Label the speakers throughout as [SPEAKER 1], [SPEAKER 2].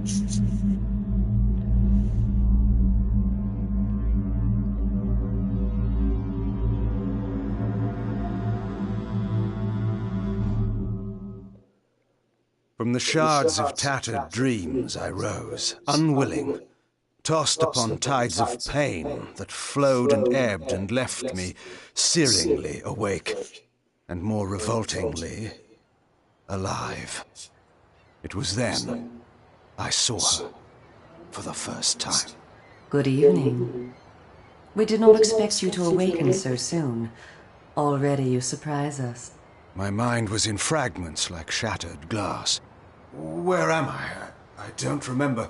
[SPEAKER 1] From the shards of tattered dreams I rose, unwilling, tossed upon tides of pain that flowed and ebbed and left me searingly awake, and more revoltingly, alive. It was then I saw her for the first time.
[SPEAKER 2] Good evening. We did not expect you to awaken so soon. Already you surprise us.
[SPEAKER 1] My mind was in fragments like shattered glass. Where am I? I don't remember.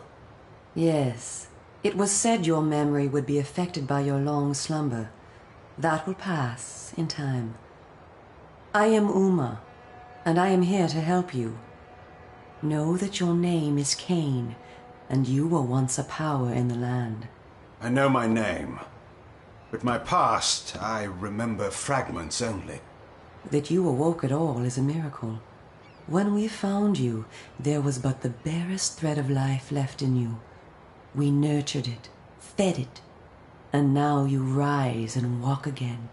[SPEAKER 2] Yes. It was said your memory would be affected by your long slumber. That will pass in time. I am Uma, and I am here to help you. Know that your name is Cain, and you were once a power in the land.
[SPEAKER 1] I know my name, but my past, I remember fragments only.
[SPEAKER 2] That you awoke at all is a miracle. When we found you, there was but the barest thread of life left in you. We nurtured it, fed it, and now you rise and walk again.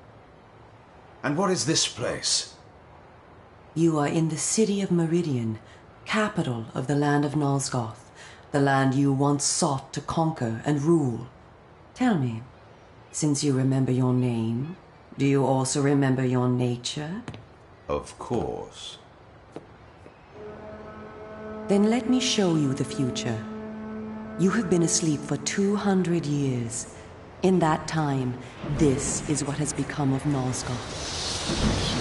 [SPEAKER 1] And what is this place?
[SPEAKER 2] You are in the city of Meridian, capital of the land of Nosgoth, the land you once sought to conquer and rule. Tell me, since you remember your name, do you also remember your nature?
[SPEAKER 1] Of course.
[SPEAKER 2] Then let me show you the future. You have been asleep for 200 years. In that time, this is what has become of Nosgoth.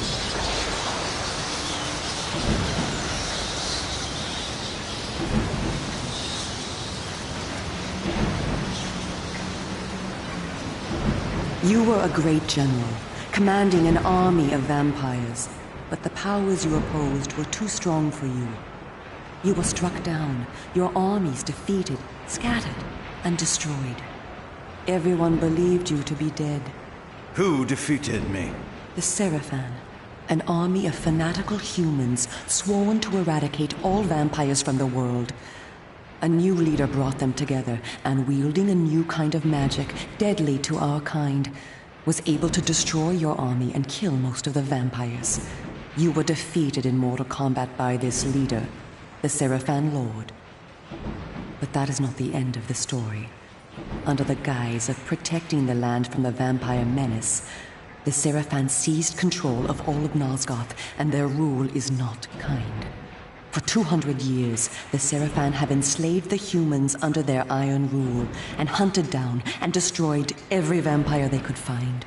[SPEAKER 2] You were a great general, commanding an army of vampires, but the powers you opposed were too strong for you. You were struck down, your armies defeated, scattered, and destroyed. Everyone believed you to be dead.
[SPEAKER 1] Who defeated me?
[SPEAKER 2] The Seraphan, an army of fanatical humans sworn to eradicate all vampires from the world. A new leader brought them together, and wielding a new kind of magic, deadly to our kind, was able to destroy your army and kill most of the vampires. You were defeated in mortal combat by this leader, the Seraphan Lord. But that is not the end of the story. Under the guise of protecting the land from the vampire menace, the Seraphan seized control of all of Nosgoth, and their rule is not kind. For 200 years, the Seraphan have enslaved the humans under their iron rule, and hunted down and destroyed every vampire they could find.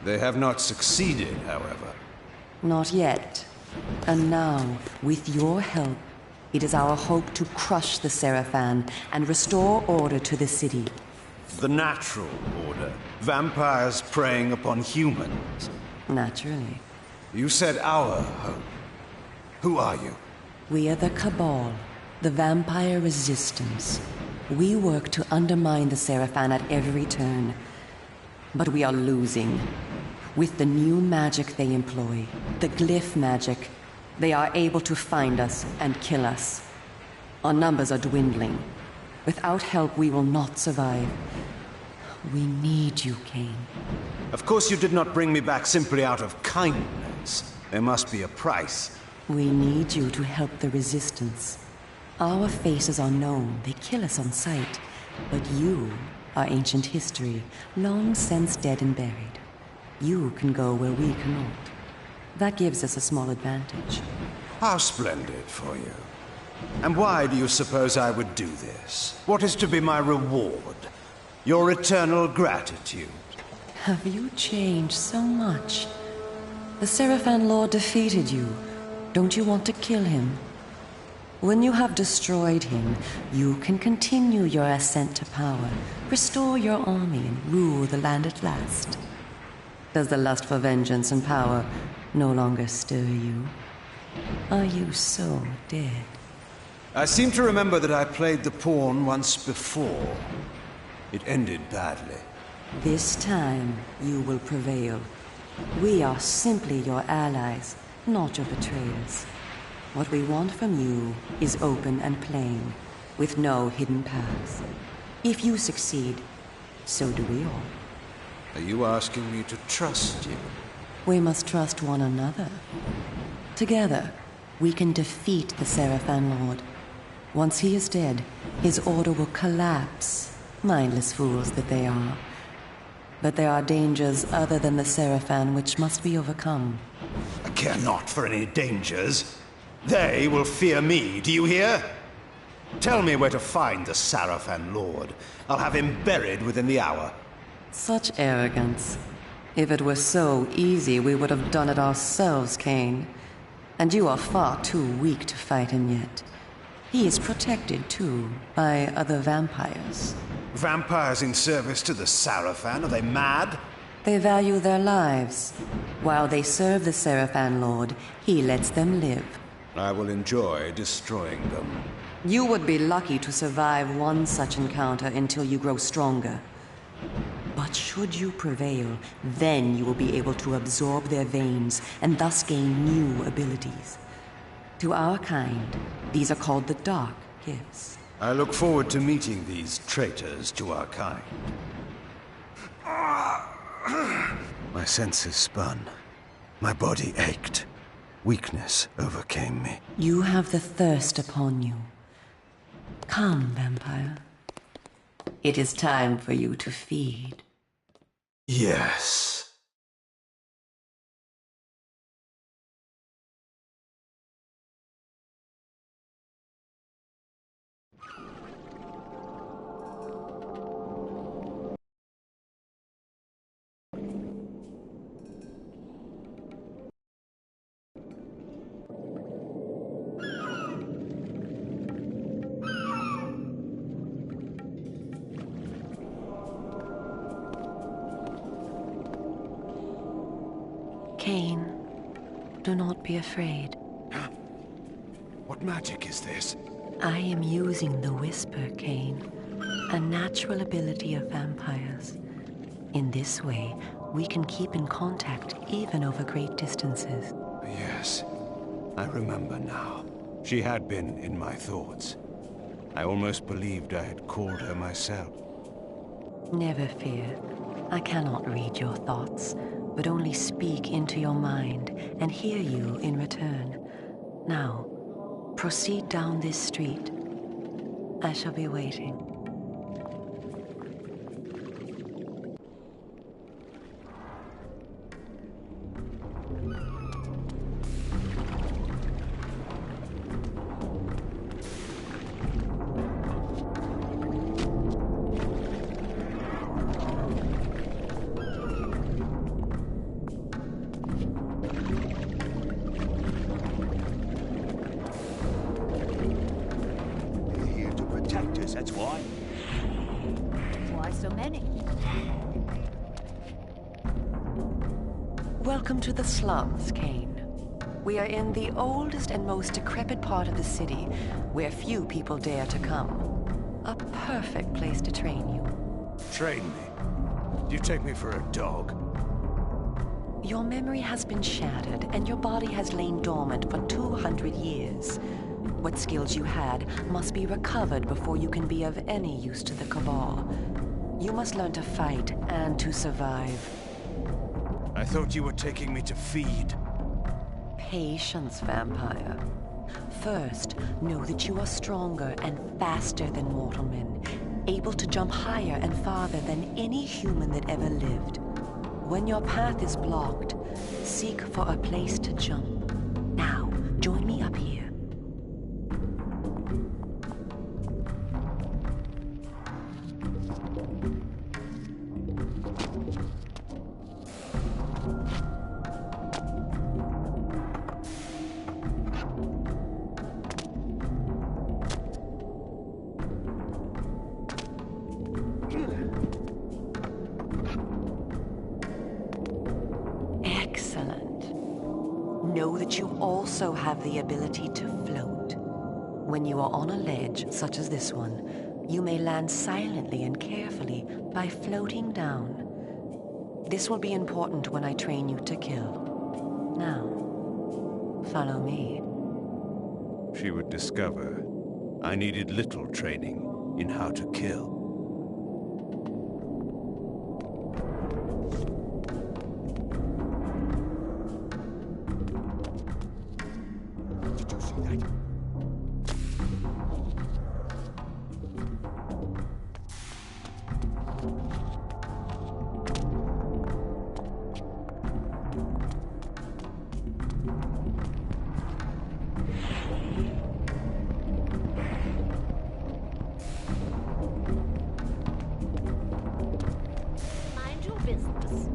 [SPEAKER 1] They have not succeeded, however.
[SPEAKER 2] Not yet. And now, with your help, it is our hope to crush the Seraphan and restore order to the city.
[SPEAKER 1] The natural order. Vampires preying upon humans.
[SPEAKER 2] Naturally.
[SPEAKER 1] You said our hope. Who are you?
[SPEAKER 2] We are the Cabal, the vampire resistance. We work to undermine the Seraphan at every turn. But we are losing. With the new magic they employ, the glyph magic, they are able to find us and kill us. Our numbers are dwindling. Without help, we will not survive. We need you, Cain.
[SPEAKER 1] Of course you did not bring me back simply out of kindness. There must be a price.
[SPEAKER 2] We need you to help the Resistance. Our faces are known. They kill us on sight. But you are ancient history, long since dead and buried. You can go where we cannot. That gives us a small advantage.
[SPEAKER 1] How splendid for you. And why do you suppose I would do this? What is to be my reward? Your eternal gratitude.
[SPEAKER 2] Have you changed so much? The Seraphan Lord defeated you. Don't you want to kill him? When you have destroyed him, you can continue your ascent to power, restore your army, and rule the land at last. Does the lust for vengeance and power no longer stir you? Are you so dead?
[SPEAKER 1] I seem to remember that I played the pawn once before. It ended badly.
[SPEAKER 2] This time, you will prevail. We are simply your allies, not your betrayers. What we want from you is open and plain. with no hidden paths. If you succeed, so do we all.
[SPEAKER 1] Are you asking me to trust you?
[SPEAKER 2] We must trust one another. Together, we can defeat the Seraphan Lord. Once he is dead, his order will collapse, mindless fools that they are. But there are dangers other than the Seraphan which must be overcome.
[SPEAKER 1] I care not for any dangers. They will fear me, do you hear? Tell me where to find the Seraphan Lord. I'll have him buried within the hour.
[SPEAKER 2] Such arrogance. If it were so easy, we would have done it ourselves, Cain. And you are far too weak to fight him yet. He is protected, too, by other vampires.
[SPEAKER 1] Vampires in service to the Seraphan? Are they mad?
[SPEAKER 2] They value their lives. While they serve the Seraphan Lord, he lets them live.
[SPEAKER 1] I will enjoy destroying them.
[SPEAKER 2] You would be lucky to survive one such encounter until you grow stronger. But should you prevail, then you will be able to absorb their veins and thus gain new abilities. To our kind, these are called the Dark Gifts.
[SPEAKER 1] I look forward to meeting these traitors to our kind. My senses spun. My body ached. Weakness overcame me.
[SPEAKER 2] You have the thirst upon you. Come, vampire. It is time for you to feed.
[SPEAKER 1] Yes.
[SPEAKER 2] Cain, do not be afraid.
[SPEAKER 1] What magic is this?
[SPEAKER 2] I am using the Whisper, Cain, a natural ability of vampires. In this way, we can keep in contact even over great distances.
[SPEAKER 1] Yes, I remember now. She had been in my thoughts. I almost believed I had called her myself.
[SPEAKER 2] Never fear. I cannot read your thoughts, but only speak into your mind and hear you in return. Now, proceed down this street. I shall be waiting.
[SPEAKER 3] That's why.
[SPEAKER 4] Why so many?
[SPEAKER 2] Welcome to the slums, Cain. We are in the oldest and most decrepit part of the city, where few people dare to come. A perfect place to train you.
[SPEAKER 1] Train me? Do you take me for a dog?
[SPEAKER 2] Your memory has been shattered, and your body has lain dormant for 200 years. What skills you had must be recovered before you can be of any use to the Cabal. You must learn to fight and to survive.
[SPEAKER 1] I thought you were taking me to feed.
[SPEAKER 2] Patience, vampire. First, know that you are stronger and faster than mortal men, able to jump higher and farther than any human that ever lived. When your path is blocked, seek for a place to jump. Now, join me up here. Excellent. Know that you also have the ability to float. When you are on a ledge, such as this one, you may land silently and carefully by floating down. This will be important when I train you to kill. Now, follow me.
[SPEAKER 1] She would discover I needed little training in how to kill.
[SPEAKER 3] Did you see that?
[SPEAKER 4] Mind your business.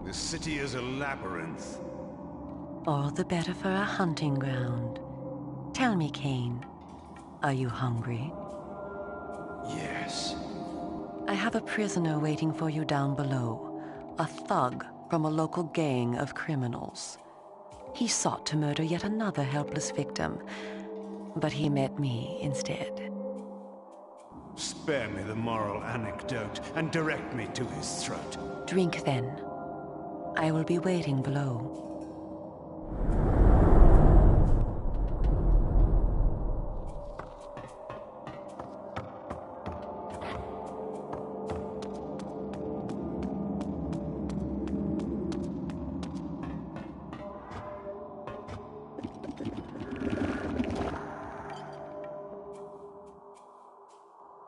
[SPEAKER 1] This city is a labyrinth.
[SPEAKER 2] All the better for a hunting ground. Tell me, Cain, are you hungry?
[SPEAKER 1] Yes.
[SPEAKER 2] I have a prisoner waiting for you down below. A thug from a local gang of criminals. He sought to murder yet another helpless victim, but he met me instead.
[SPEAKER 1] Spare me the moral anecdote and direct me to his throat.
[SPEAKER 2] Drink then. I will be waiting below.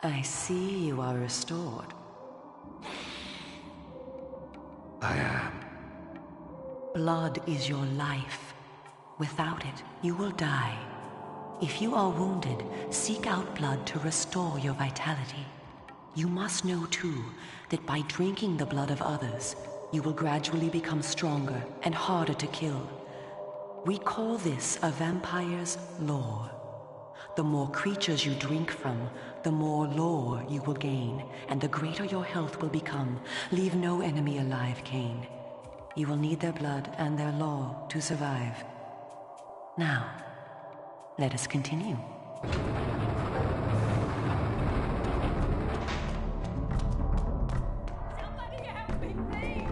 [SPEAKER 2] I see you are restored.
[SPEAKER 1] I am.
[SPEAKER 2] Blood is your life. Without it, you will die. If you are wounded, seek out blood to restore your vitality. You must know, too, that by drinking the blood of others, you will gradually become stronger and harder to kill. We call this a vampire's lore. The more creatures you drink from, the more lore you will gain, and the greater your health will become. Leave no enemy alive, Cain. You will need their blood and their lore to survive. Now, let us continue.
[SPEAKER 4] Somebody help me, please!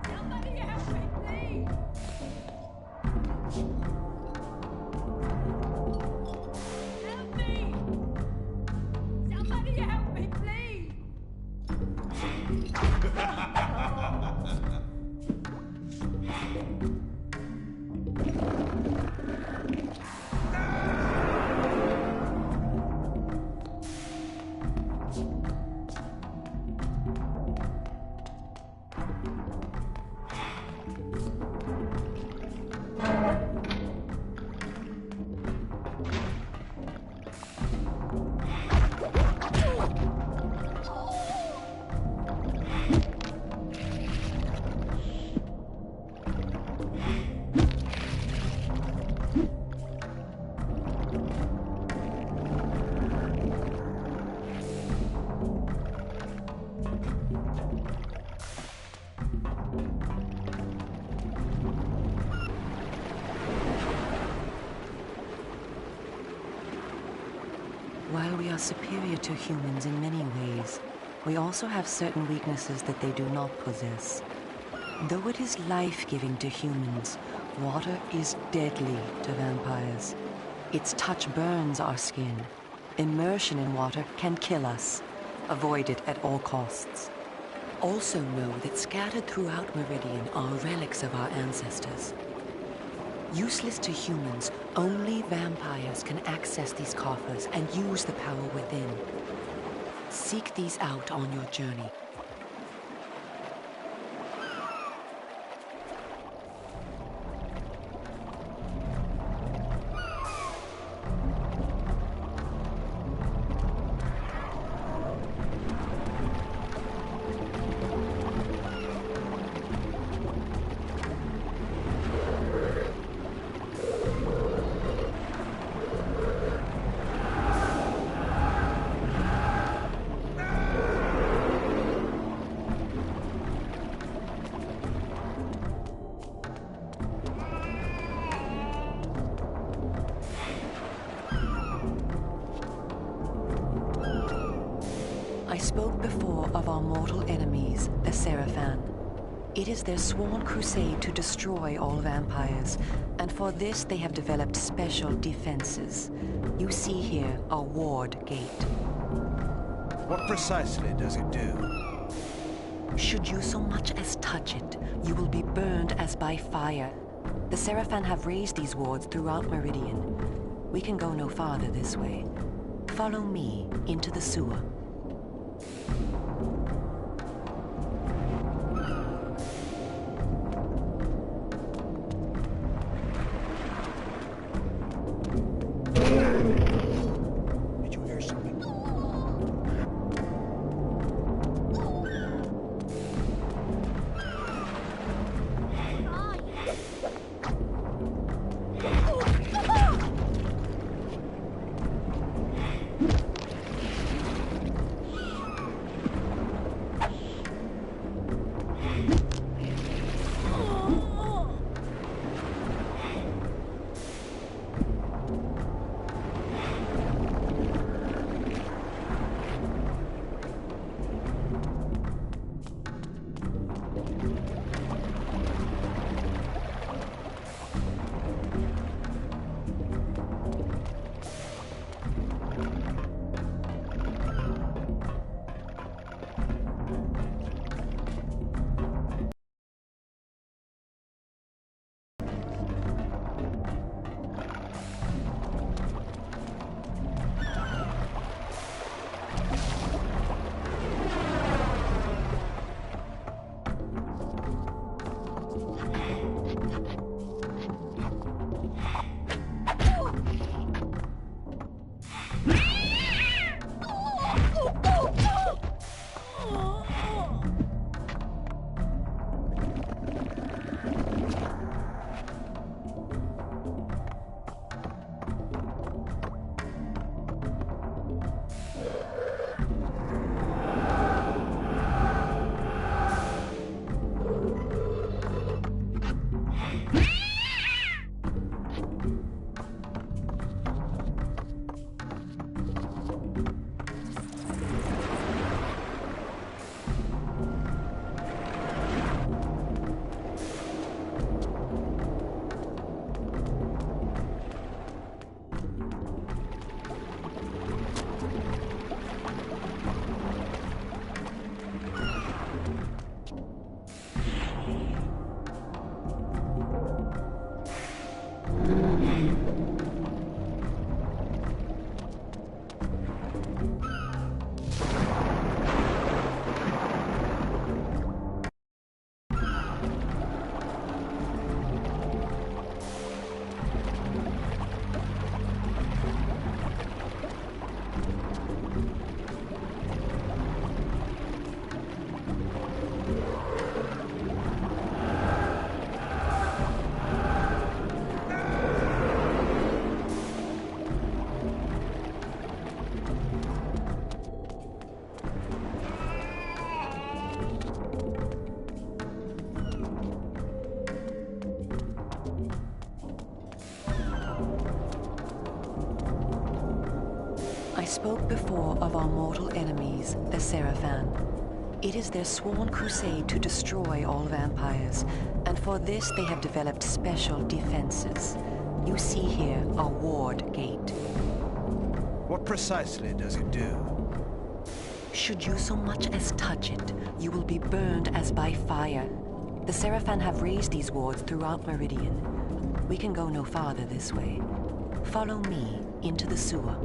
[SPEAKER 4] Somebody help me, please! Help me! Somebody help me, please!
[SPEAKER 2] While we are superior to humans in many ways, we also have certain weaknesses that they do not possess. Though it is life-giving to humans, water is deadly to vampires. Its touch burns our skin. Immersion in water can kill us. Avoid it at all costs. Also know that scattered throughout Meridian are relics of our ancestors. Useless to humans, only vampires can access these coffers and use the power within. Seek these out on your journey. I spoke before of our mortal enemies, the Seraphan. It is their sworn crusade to destroy all vampires, and for this they have developed special defenses. You see here a ward gate.
[SPEAKER 1] What precisely does it do?
[SPEAKER 2] Should you so much as touch it, you will be burned as by fire. The Seraphan have raised these wards throughout Meridian. We can go no farther this way. Follow me into the sewer.
[SPEAKER 3] Did you hear something?
[SPEAKER 2] I spoke before of our mortal enemies, the Seraphan. It is their sworn crusade to destroy all vampires, and for this they have developed special defenses. You see here a ward gate.
[SPEAKER 1] What precisely does it do?
[SPEAKER 2] Should you so much as touch it, you will be burned as by fire. The Seraphan have raised these wards throughout Meridian. We can go no farther this way. Follow me into the sewer.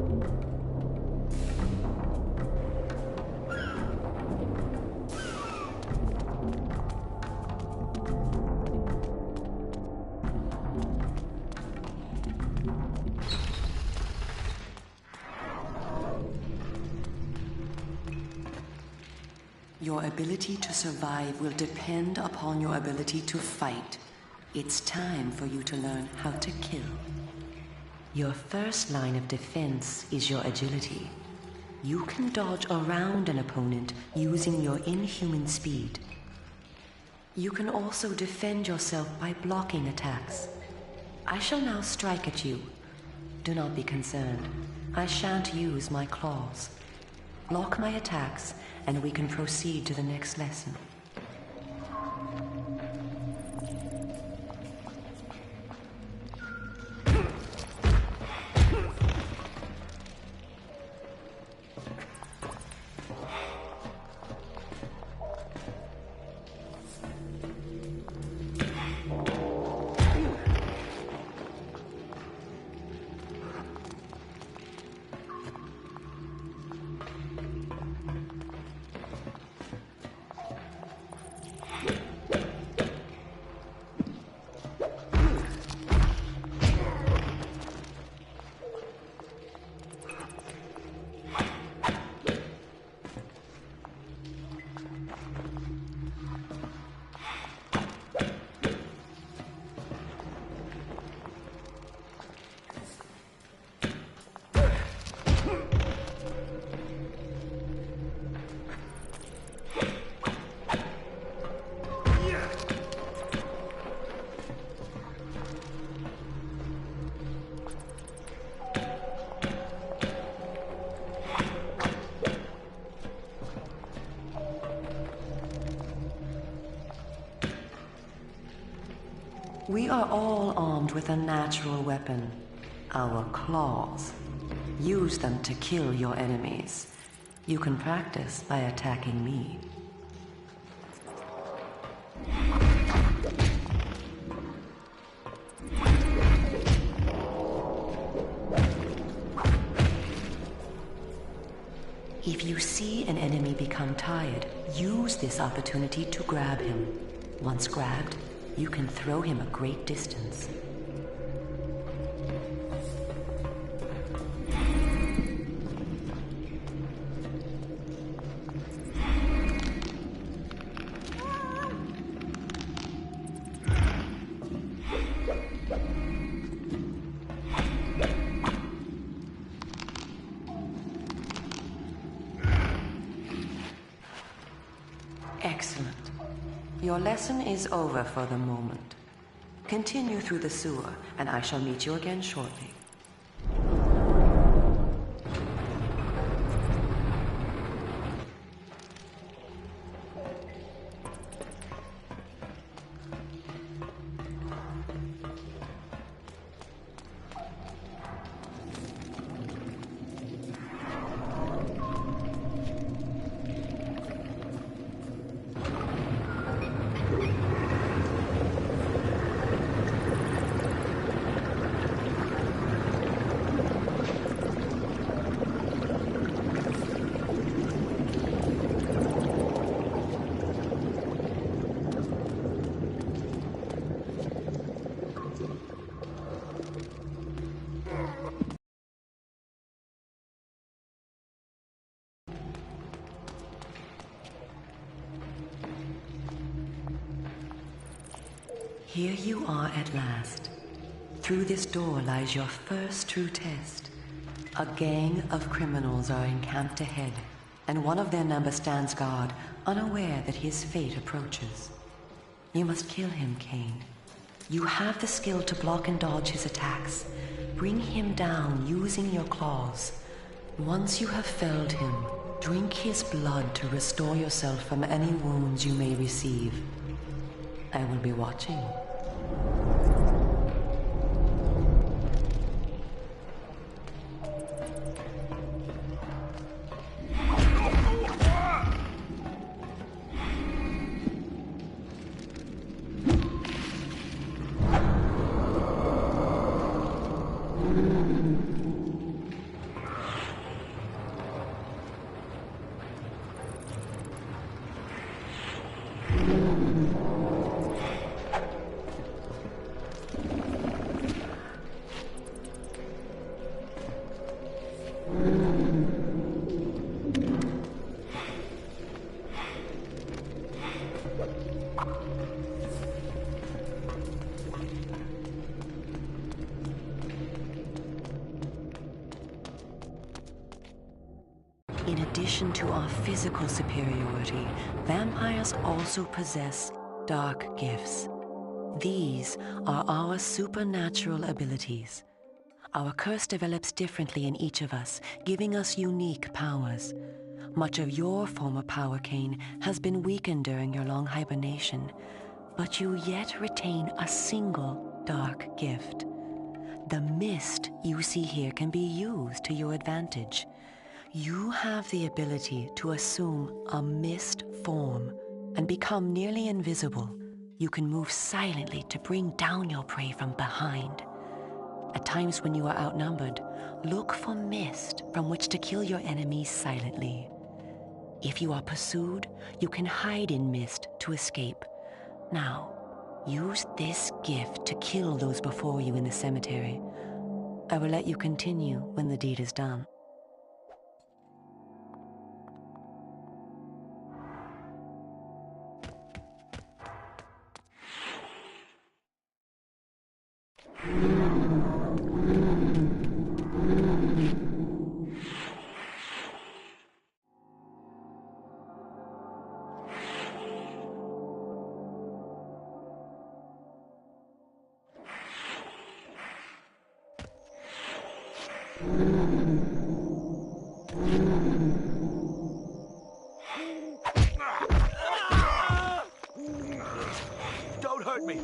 [SPEAKER 2] Your ability to survive will depend upon your ability to fight. It's time for you to learn how to kill. Your first line of defense is your agility. You can dodge around an opponent using your inhuman speed. You can also defend yourself by blocking attacks. I shall now strike at you. Do not be concerned. I shan't use my claws. Block my attacks, and we can proceed to the next lesson. We are all armed with a natural weapon, our claws. Use them to kill your enemies. You can practice by attacking me. If you see an enemy become tired, use this opportunity to grab him. Once grabbed, you can throw him a great distance. Excellent. Your lesson is over for the moment. Continue through the sewer, and I shall meet you again shortly. Here you are at last. Through this door lies your first true test. A gang of criminals are encamped ahead, and one of their number stands guard, unaware that his fate approaches. You must kill him, Cain. You have the skill to block and dodge his attacks. Bring him down using your claws. Once you have felled him, drink his blood to restore yourself from any wounds you may receive. I will be watching. In addition to our physical superiority, vampires also possess dark gifts. These are our supernatural abilities. Our curse develops differently in each of us, giving us unique powers. Much of your former power, Kane, has been weakened during your long hibernation, but you yet retain a single dark gift. The mist you see here can be used to your advantage. You have the ability to assume a mist form and become nearly invisible. You can move silently to bring down your prey from behind. At times when you are outnumbered, look for mist from which to kill your enemies silently. If you are pursued, you can hide in mist to escape. Now, use this gift to kill those before you in the cemetery. I will let you continue when the deed is done.
[SPEAKER 3] Don't hurt me!